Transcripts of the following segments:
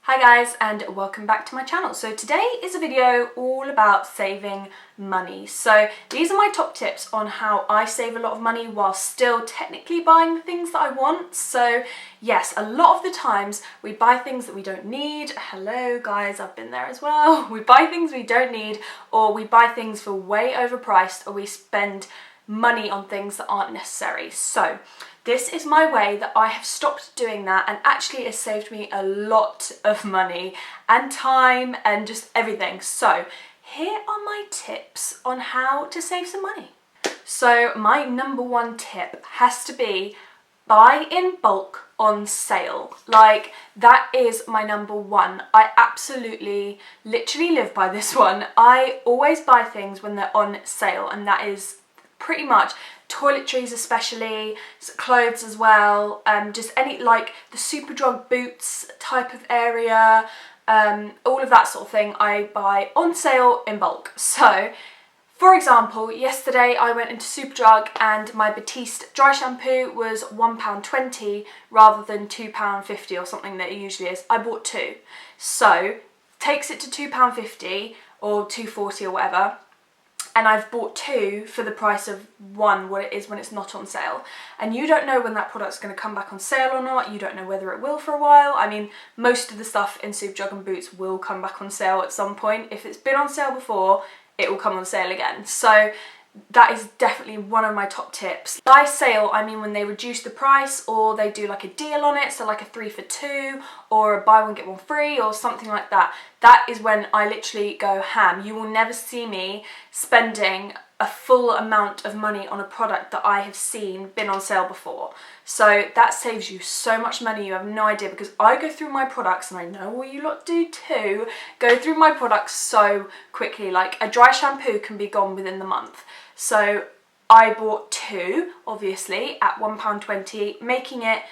Hi guys, and welcome back to my channel. So today is a video all about saving money. So these are my top tips on how I save a lot of money while still technically buying the things that I want. So yes, a lot of the times we buy things that we don't need. Hello guys, I've been there as well. We buy things we don't need, or we buy things for way overpriced, or we spend money on things that aren't necessary. So this is my way that I have stopped doing that, and actually it saved me a lot of money and time and just everything. So here are my tips on how to save some money. So my number one tip has to be buy in bulk on sale. Like, that is my number one. I absolutely literally live by this one. I always buy things when they're on sale, and that is pretty much toiletries, especially clothes as well, just any, like the Superdrug boots type of area, all of that sort of thing I buy on sale in bulk. So for example, yesterday I went into Superdrug and my Batiste dry shampoo was £1.20 rather than £2.50 or something that it usually is. I bought two, so takes it to £2.50 or £2.40 or whatever. And I've bought two for the price of one, what it is when it's not on sale. And you don't know when that product's going to come back on sale or not. You don't know whether it will for a while. I mean, most of the stuff in Superdrug and Boots will come back on sale at some point. If it's been on sale before, it will come on sale again. So that is definitely one of my top tips. By sale, I mean when they reduce the price, or they do like a deal on it, so like a 3 for 2 or a buy one get one free or something like that. That is when I literally go ham. You will never see me spending a full amount of money on a product that I have seen been on sale before. So that saves you so much money, you have no idea, because I go through my products, and I know what you lot do too, go through my products so quickly. Like a dry shampoo can be gone within the month. So I bought two, obviously, at £1.20, making it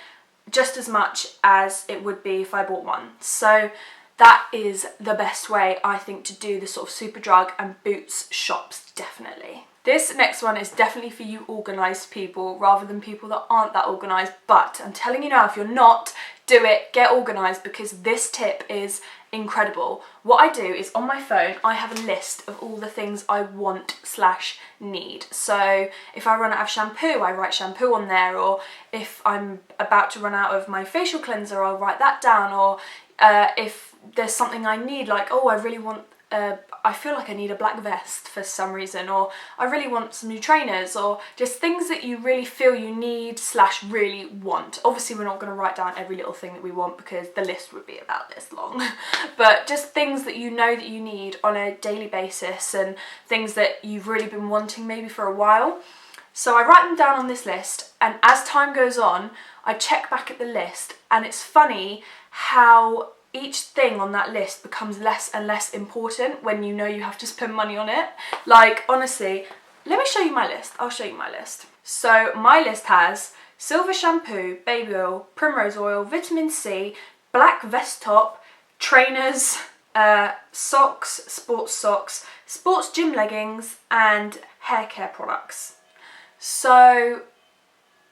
just as much as it would be if I bought one. So that is the best way, I think, to do the sort of Superdrug and Boots shops, definitely. This next one is definitely for you organised people rather than people that aren't that organised, but I'm telling you now, if you're not, do it, get organised, because this tip is incredible. What I do is on my phone, I have a list of all the things I want/need. So if I run out of shampoo, I write shampoo on there, or if I'm about to run out of my facial cleanser, I'll write that down, or if there's something I need, like, oh, I really want I feel like I need a black vest for some reason, or I really want some new trainers, or just things that you really feel you need/really want. Obviously we're not going to write down every little thing that we want, because the list would be about this long, but just things that you know that you need on a daily basis, and things that you've really been wanting maybe for a while. So I write them down on this list, and as time goes on, I check back at the list, and it's funny how each thing on that list becomes less and less important when you know you have to spend money on it. Like, honestly, let me show you my list. I'll show you my list. So my list has silver shampoo, baby oil, primrose oil, vitamin C, black vest top, trainers, socks, sports gym leggings, and hair care products. So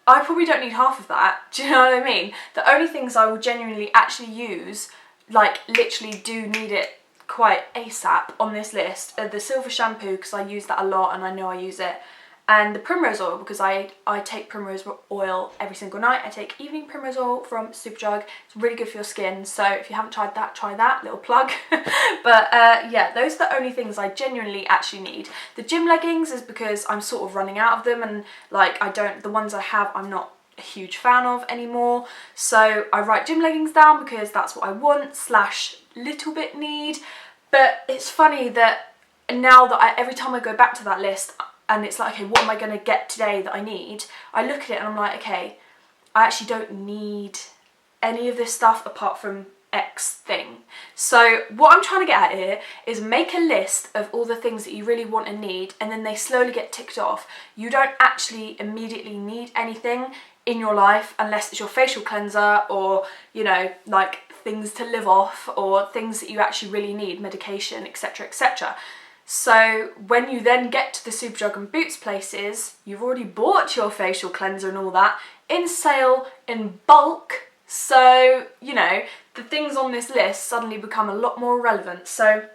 I probably don't need half of that, do you know what I mean? The only things I will genuinely actually use, like literally do need it quite ASAP on this list, are the silver shampoo, because I use that a lot and I know I use it, and the primrose oil, because I take primrose oil every single night. I take evening primrose oil from Superdrug. It's really good for your skin, so if you haven't tried that, try that, little plug. But yeah, those are the only things I genuinely actually need. The gym leggings is because I'm sort of running out of them, and like the ones I have I'm not a huge fan of anymore. So I write gym leggings down because that's what I want/little bit need. But it's funny that now that every time I go back to that list, and it's like, okay, what am I going to get today that I need? I look at it and I'm like, okay, I actually don't need any of this stuff apart from X thing. So what I'm trying to get at here is make a list of all the things that you really want and need, and then they slowly get ticked off. You don't actually immediately need anything in your life unless it's your facial cleanser, or, you know, like things to live off, or things that you actually really need, medication, etc, etc. So when you then get to the Superdrug and Boots places, you've already bought your facial cleanser and all that in sale in bulk. So, you know, the things on this list suddenly become a lot more relevant. So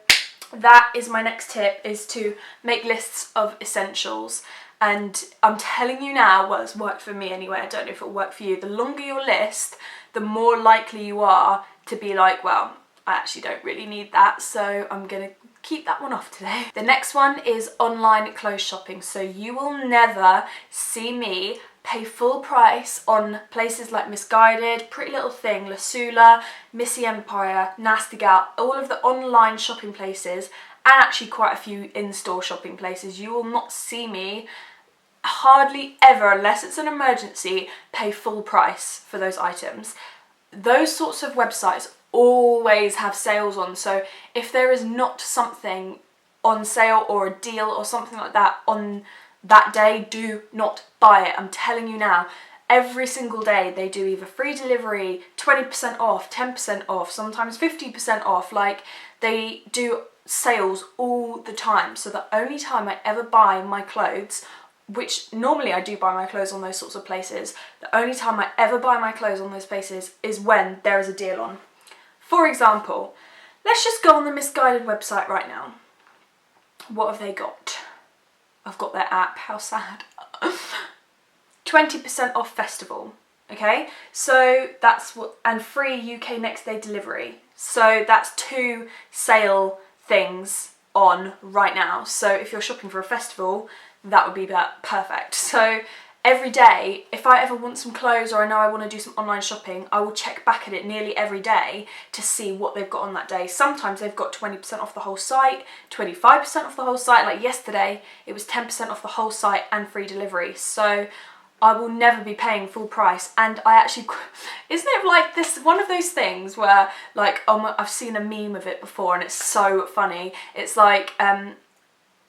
that is my next tip, is to make lists of essentials. And I'm telling you now, well, it's worked for me anyway, I don't know if it'll work for you. The longer your list, the more likely you are to be like, well, I actually don't really need that, so I'm gonna keep that one off today. The next one is online clothes shopping. So you will never see me pay full price on places like Missguided, Pretty Little Thing, Lasula, Missy Empire, Nasty Gal, all of the online shopping places, and actually quite a few in-store shopping places. You will not see me hardly ever, unless it's an emergency, pay full price for those items. Those sorts of websites always have sales on, so if there is not something on sale or a deal or something like that on that day, do not buy it. I'm telling you now, every single day they do either free delivery, 20% off, 10% off, sometimes 50% off. Like, they do sales all the time. So the only time I ever buy my clothes, which normally I do buy my clothes on those sorts of places, the only time I ever buy my clothes on those places is when there is a deal on. For example, let's just go on the Missguided website right now. What have they got? I've got their app, how sad. 20% off festival, okay? So that's what, and free UK next day delivery. So that's 2 sale things on right now. So if you're shopping for a festival, that would be perfect. So every day, if I ever want some clothes or I know I want to do some online shopping, I will check back at it nearly every day to see what they've got on that day. Sometimes they've got 20% off the whole site, 25% off the whole site. Like yesterday, it was 10% off the whole site and free delivery. So I will never be paying full price. And I actually, isn't it like this, one of those things where like, oh, I've seen a meme of it before and it's so funny. It's like,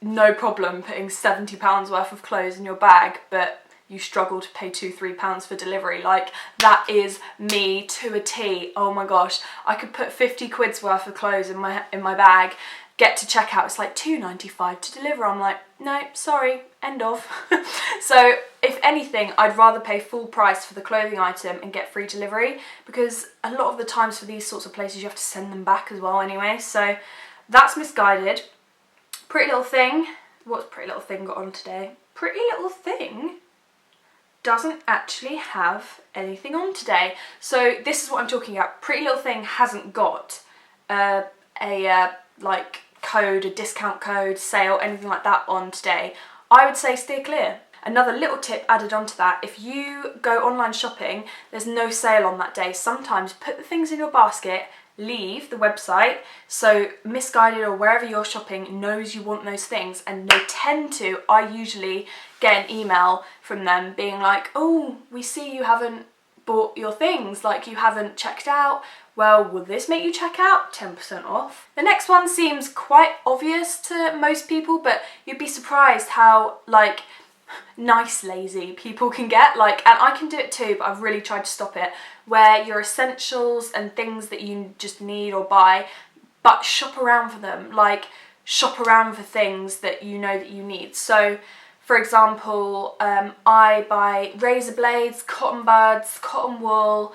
no problem putting £70 worth of clothes in your bag, but you struggle to pay £2-3 for delivery. Like, that is me to a T. Oh my gosh, I could put 50 quid's worth of clothes in my bag, get to checkout, it's like £2.95 to deliver. I'm like, no, sorry, end of. So if anything, I'd rather pay full price for the clothing item and get free delivery, because a lot of the times for these sorts of places you have to send them back as well anyway. So that's Missguided. Pretty Little Thing. What's Pretty Little Thing got on today? Pretty Little Thing doesn't actually have anything on today. So this is what I'm talking about. Pretty Little Thing hasn't got a like code, a discount code, sale, anything like that on today. I would say steer clear. Another little tip added onto that, if you go online shopping, there's no sale on that day. Sometimes put the things in your basket, leave the website, so Missguided or wherever you're shopping knows you want those things, and they tend to, I usually get an email from them being like, oh, we see you haven't bought your things, like you haven't checked out. Well, will this make you check out? 10% off. The next one seems quite obvious to most people, but you'd be surprised how like nice lazy people can get, like, and I can do it too, but I've really tried to stop it, where your essentials and things that you just need or buy, but shop around for them, like shop around for things that you know that you need. So for example, I buy razor blades, cotton buds, cotton wool,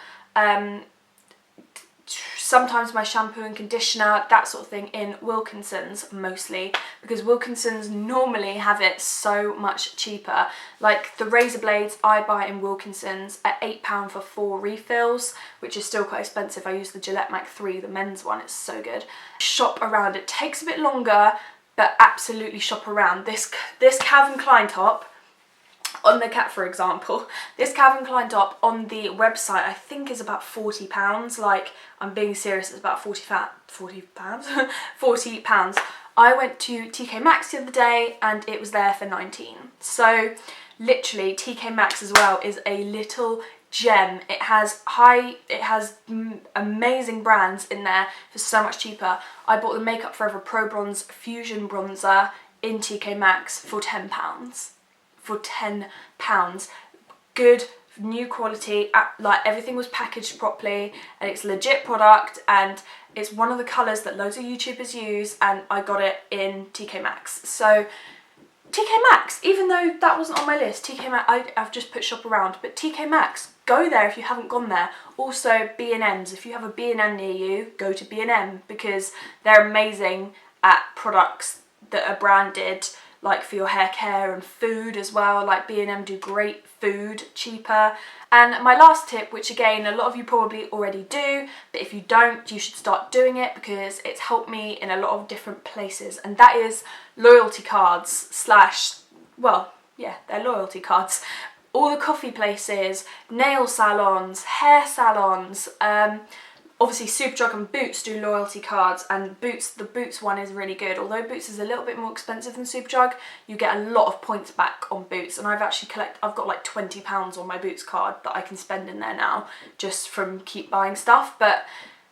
sometimes my shampoo and conditioner, that sort of thing, in Wilkinson's mostly, because Wilkinson's normally have it so much cheaper. Like the razor blades I buy in Wilkinson's at £8 for 4 refills, which is still quite expensive. I use the Gillette Mac 3, the men's one, it's so good. Shop around, it takes a bit longer, but absolutely shop around. This Calvin Klein top, on the cat, for example, this Calvin Klein top on the website I think is about £40. Like, I'm being serious, it's about £40. £40. I went to TK Maxx the other day and it was there for 19. So literally TK Maxx as well is a little gem. It has amazing brands in there for so much cheaper. I bought the Makeup Forever Pro Bronze Fusion Bronzer in TK Maxx for £10. For £10. Good, new quality, like everything was packaged properly, and it's a legit product, and it's one of the colours that loads of YouTubers use, and I got it in TK Maxx. So TK Maxx, even though that wasn't on my list, TK Maxx, I've just put shop around, but TK Maxx, go there if you haven't gone there. Also B&M's, if you have a B&M near you, go to B&M because they're amazing at products that are branded, like for your hair care and food as well. Like B&M do great food, cheaper. And my last tip, which again a lot of you probably already do, but if you don't, you should start doing it because it's helped me in a lot of different places, and that is loyalty cards slash, well, yeah, they're loyalty cards. All the coffee places, nail salons, hair salons, obviously Superdrug and Boots do loyalty cards, and the Boots one is really good. Although Boots is a little bit more expensive than Superdrug, you get a lot of points back on Boots, and I've got like £20 on my Boots card that I can spend in there now just from keep buying stuff. But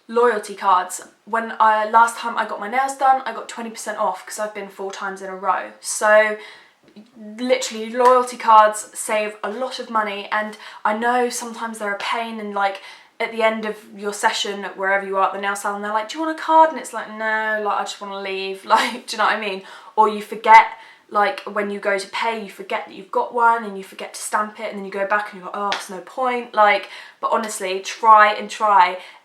loyalty cards, last time I got my nails done, I got 20% off because I've been 4 times in a row. So literally loyalty cards save a lot of money, and I know sometimes they're a pain, and like at the end of your session, wherever you are at the nail salon, they're like, do you want a card? And it's like, no, like I just want to leave, like, do you know what I mean? Or you forget, like when you go to pay, you forget that you've got one and you forget to stamp it, and then you go back and you go, oh, there's no point. Like, but honestly, try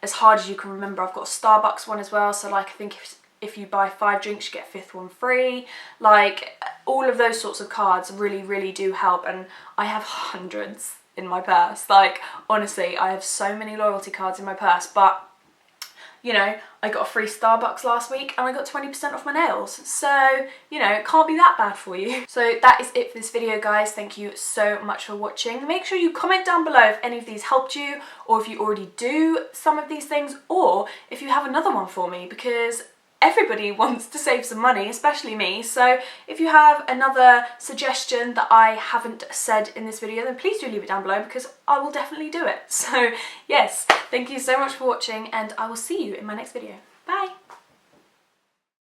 as hard as you can remember. I've got a Starbucks one as well, so like I think if you buy 5 drinks, you get a 5th one free. Like, all of those sorts of cards really, really do help, and I have hundreds in my purse. Like, honestly, I have so many loyalty cards in my purse, but you know, I got a free Starbucks last week and I got 20% off my nails. So, you know, it can't be that bad for you. So that is it for this video, guys. Thank you so much for watching. Make sure you comment down below if any of these helped you, or if you already do some of these things, or if you have another one for me, because everybody wants to save some money, especially me. So if you have another suggestion that I haven't said in this video, then please do leave it down below because I will definitely do it. So yes, thank you so much for watching, and I will see you in my next video. Bye!